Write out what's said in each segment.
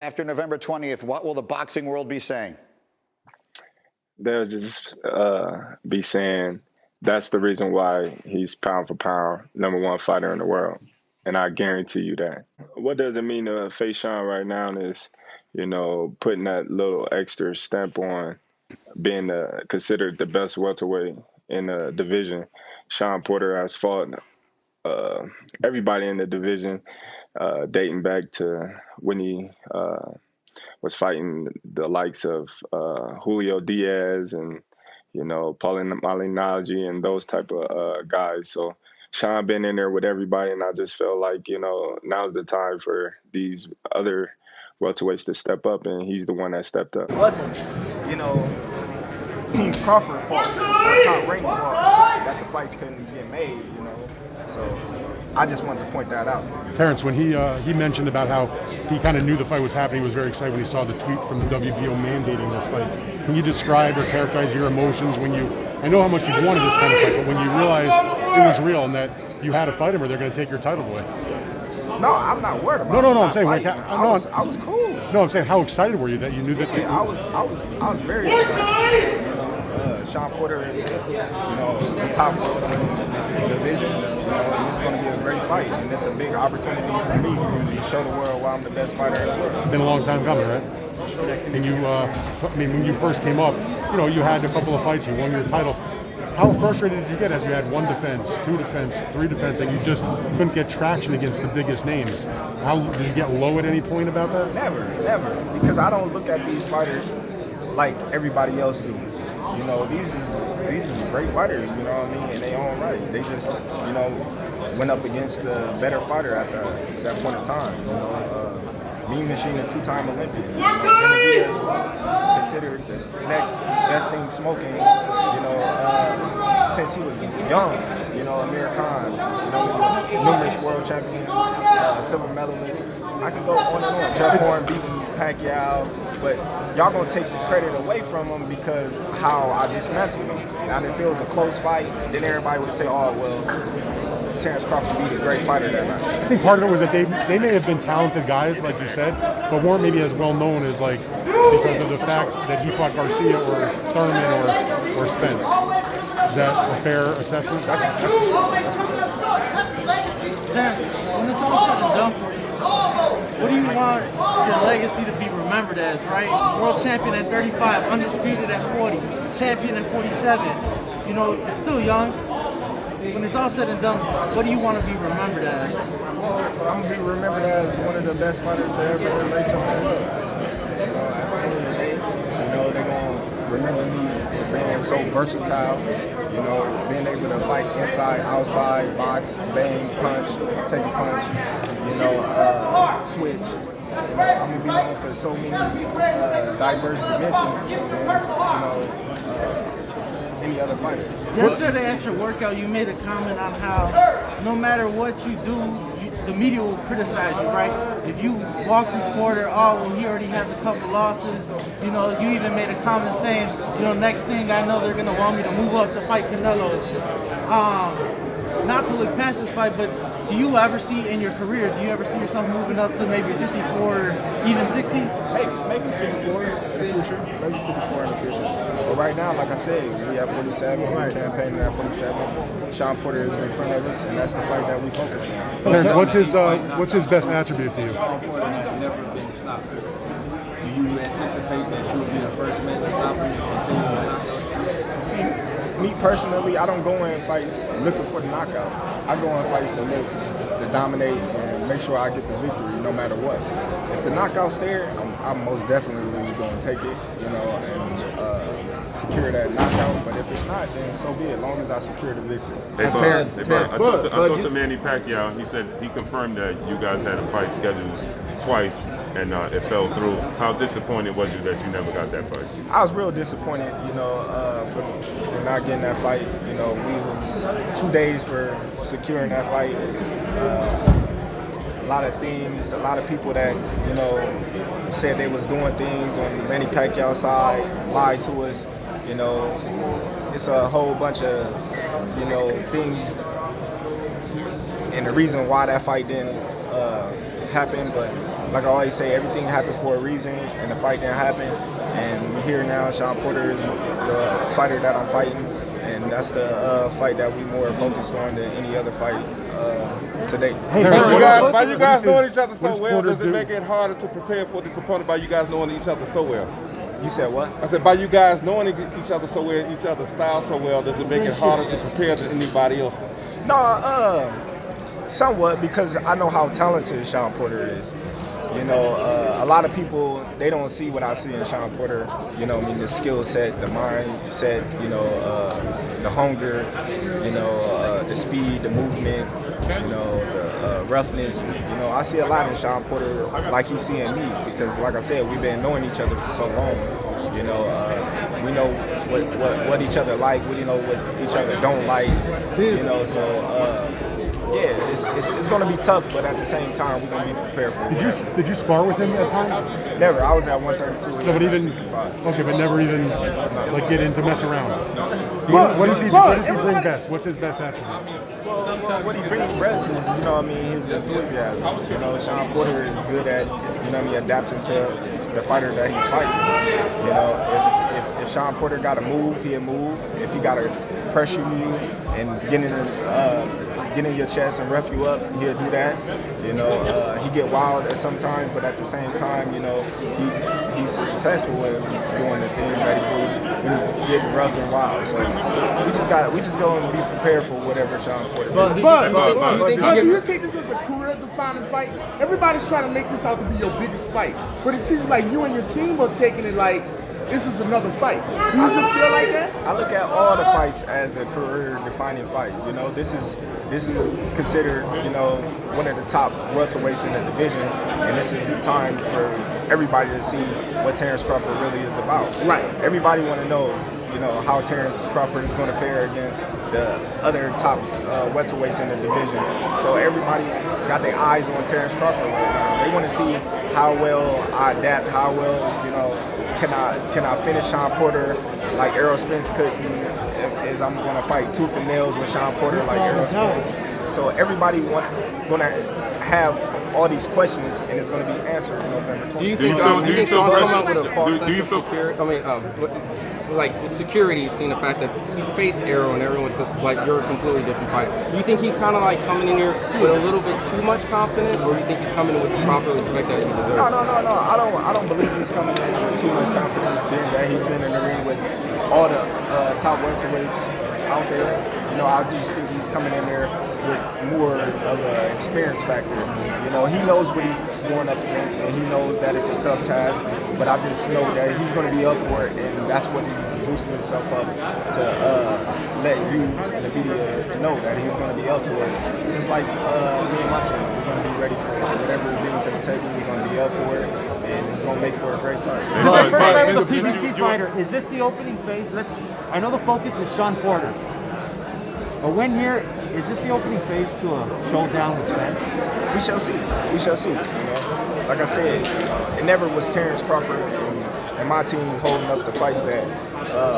After November 20th, what will the boxing world be saying? They'll just be saying that's the reason why he's pound for pound #1 fighter in the world. And I guarantee you that. What does it mean to face Shawn right now is, putting that little extra stamp on being considered the best welterweight in the division. Shawn Porter has fought everybody in the division, dating back to when he was fighting the likes of Julio Diaz and, Pauline Malignaggi and those type of guys. So Shawn been in there with everybody, and I just felt like, now's the time for these other welterweights to step up, and he's the one that stepped up. It wasn't, Team Crawford fought, or Top Rank fought, that the fights couldn't get made, So I just wanted to point that out. Terence, when he mentioned about how he kind of knew the fight was happening, he was very excited when he saw the tweet from the WBO mandating this fight. Can you describe or characterize your emotions when I know how much you wanted this kind of fight, but when you realized it was real and that you had to fight him or they're going to take your title away? No, I'm not worried about it. No, I'm saying I was cool. No, I'm saying how excited were you that you knew that? I was very excited. Shawn Porter is, the top in the division, and it's going to be a great fight, and it's a big opportunity for me to show the world why I'm the best fighter in the world. It's been a long time coming, right? Sure. And you, when you first came up, you had a couple of fights, you won your title. How frustrated did you get as you had 1 defense, 2 defense, 3 defense, and you just couldn't get traction against the biggest names? How did you get low at any point about that? Never, because I don't look at these fighters like everybody else do. These is great fighters, in their own right. They just, went up against the better fighter at that point in time. Mean Machine, a 2-time Olympian. Benavidez was considered the next best thing smoking, since he was young. Amir Khan, numerous world champions, silver medalists. I can go on and on. Jeff Horn beating Pacquiao, but y'all gonna take the credit away from him because how I dismantled him. Now, if it was a close fight, then everybody would say, "Oh, well, Terence Crawford beat a great fighter that night." I think part of it was that they may have been talented guys, like you said, but weren't maybe as well known as because of the fact that he fought Garcia or Thurman or Spence. Is that a fair assessment? That's for sure. That's for sure. Terence, when it's all said and done for you, what do you want your legacy to be remembered as, right? World champion at 35, undisputed at 40, champion at 47. You're still young. When it's all said and done, what do you want to be remembered as? I'm going to be remembered as one of the best fighters that ever lace up their gloves. At the end of the day, they're going to remember me for being so versatile, being able to fight inside, outside, box, bang, punch, take a punch, switch. I'm going to be known for so many diverse dimensions than, any other fighter. Yesterday at your workout, you made a comment on how no matter what you do, the media will criticize you, right? If you walk reporter, he already has a couple losses. You even made a comment saying, next thing I know, they're going to want me to move up to fight Canelo. Not to look past this fight, but do you ever see in your career, do you ever see yourself moving up to maybe 54 or even 60? Maybe 54 in the future. Maybe 54 in the future. But right now, like I said, we have 47. We're campaigning at 47. Shawn Porter is in front of us, and that's the fight that we focus on. Terence, what's his best attribute to you? Shawn Porter has never been stopped. Do you anticipate that you will be the first man to stop him and continue? See, me personally, I don't go in fights looking for the knockout. I go in fights to dominate and make sure I get the victory no matter what. If the knockout's there, I'm most definitely going to take it, and secure that knockout. But if it's not, then so be it, as long as I secure the victory. I talked to Manny Pacquiao. He said he confirmed that you guys had a fight scheduled twice, and it fell through. How disappointed was you that you never got that fight? I was real disappointed, for not getting that fight. We was 2 days for securing that fight. A lot of things, a lot of people that, said they was doing things on Manny Pacquiao's side, lied to us. It's a whole bunch of, things, and the reason why that fight didn't happen, but like I always say, everything happened for a reason, and the fight didn't happen. And we're here now. Shawn Porter is the fighter that I'm fighting, and that's the fight that we more focused on than any other fight to date. Hey, by you guys knowing each other so well, does it make it harder to prepare for this opponent by you guys knowing each other so well? You said what? I said by you guys knowing each other so well, each other's style so well, does it make it harder to prepare than anybody else? No, somewhat, because I know how talented Shawn Porter is. You know, a lot of people, they don't see what I see in Shawn Porter. You know, I mean, the skill set, the mindset, you know, the hunger, you know, the speed, the movement, you know, the roughness. You know, I see a lot in Shawn Porter like he's seeing me, because like I said, we've been knowing each other for so long. You know, we know what each other like, we know what each other don't like, you know, so yeah, it's going to be tough, but at the same time, we're going to be prepared for it. Did you spar with him at times? Never. I was at 132. No, but even 65. Okay, but never even like get into mess around. What does he bring best? What's his best attribute? Well, what he brings best is, you know, I mean, his enthusiasm. You know, Shawn Porter is good at, you know, adapting to the fighter that he's fighting. You know, if Shawn Porter got to move, he'll move. If he got to pressure you and get in your chest and rough you up, he'll do that. You know, he get wild at sometimes, but at the same time, you know, he's successful in doing the things that he do when he getting rough and wild. So we just go and be prepared for whatever Shawn Porter does. But do you take this as a career-defining fight? Everybody's trying to make this out to be your biggest fight, but it seems like you and your team are taking it like this is another fight. Do you just feel like that? I look at all the fights as a career-defining fight. You know, this is considered, you know, one of the top welterweights in the division, and this is a time for everybody to see what Terence Crawford really is about. Right. Everybody want to know, you know, how Terence Crawford is going to fare against the other top welterweights in the division. So everybody got their eyes on Terence Crawford right now. They want to see how well I adapt, how well, you know, can I finish Shawn Porter like Errol Spence couldn't, as I'm going to fight tooth and nails with Shawn Porter like Errol Spence. So everybody going to have all these questions, and it's going to be answered in November 20th. Do you think Shawn's come out with a false sense of security? I mean, like with security, seeing the fact that he's faced Errol and everyone's like, you're a completely different fighter. Do you think he's kind of like coming in here with a little bit too much confidence, or do you think he's coming in with the proper respect that he deserves? No. I don't believe he's coming in with too much confidence, being that he's been in the ring with all the top welterweights out there. You know, I just think he's coming in there with more of an experience factor. You know, he knows what he's going up against, and he knows that it's a tough task. But I just know that he's going to be up for it, and that's what he's boosting himself up to let you and the media know that he's going to be up for it. Just like me and my team, we're going to be ready for it. Whatever we bring to the table, we're going to be up for it, and it's going to make for a great fight. First fight with a PBC fighter, is this the opening phase? I know the focus is Shawn Porter. A win here, is this the opening phase to a showdown with Spence? We shall see. We shall see. You know, like I said, it never was Terence Crawford and my team holding up the fights that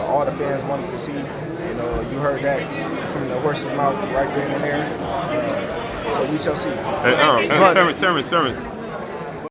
all the fans wanted to see. You know, you heard that from the horse's mouth right then and there. So we shall see. Terence,